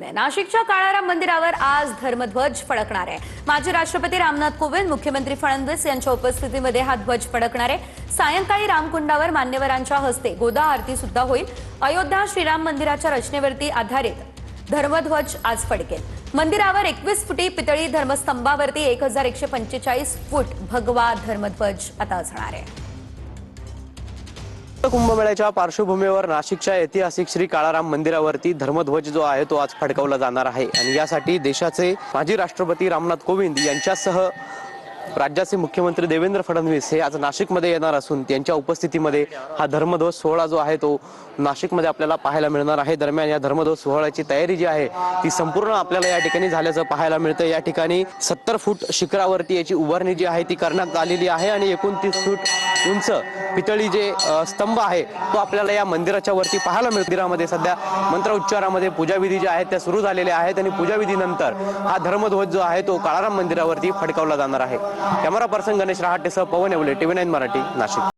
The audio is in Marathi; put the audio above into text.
नाशिकच्या काळाराम मंदिरावर आज धर्मध्वज फडकणार आहे। माजी राष्ट्रपती रामनाथ कोविंद, मुख्यमंत्री फडणवीस यांच्या उपस्थितीमध्ये हा ध्वज फडकणार आहे। सायंकाळी रामकुंडावर मान्यवरांच्या हस्ते गोदा आरती सुद्धा होईल। अयोध्या श्रीराम मंदिराच्या रचनेवरती आधारित धर्मध्वज आज फडकेल। मंदिरावर 21 फुटी पितळी धर्मस्तंभावरती 1145 फूट भगवा धर्मध्वज आता असणार आहे। कुंभमेळ्याच्या पार्श्वभूमीवर नाशिकच्या ऐतिहासिक श्री काळाराम मंदिरावरती धर्मध्वज जो आहे तो आज फडकवला जाणार आहे आणि यासाठी देशाचे माजी राष्ट्रपती रामनाथ कोविंद यांच्यासह राज्याचे मुख्यमंत्री देवेंद्र फडणवीस हे आज नाशिकमध्ये येणार असून त्यांच्या उपस्थितीमध्ये हा धर्मध्वज सोहळा जो आहे तो नाशिकमध्ये आपल्याला पाहायला मिळणार आहे। दरम्यान या धर्मध्वज सोहळ्याची तयारी जी आहे ती संपूर्ण आपल्याला या ठिकाणी झाल्याचं पाहायला मिळतं। या ठिकाणी 70 फूट शिखरावरती याची उभारणी जी आहे ती करण्यात आलेली आहे आणि 29 फूट उंच पितळी जे स्तंभ आहे तो आपल्याला या मंदिराच्या वरती पाहायला मिळतो। मंदिरामध्ये सध्या मंत्रोच्चारामध्ये पूजाविधी जे आहेत त्या सुरू झालेल्या आहेत आणि पूजाविधीनंतर हा धर्मध्वज जो आहे तो काळाराम मंदिरावरती फडकवला जाणार आहे। कॅमेरा पर्सन गणेश रहाटेसह पवन येवले, TV9 मराठी, नाशिक।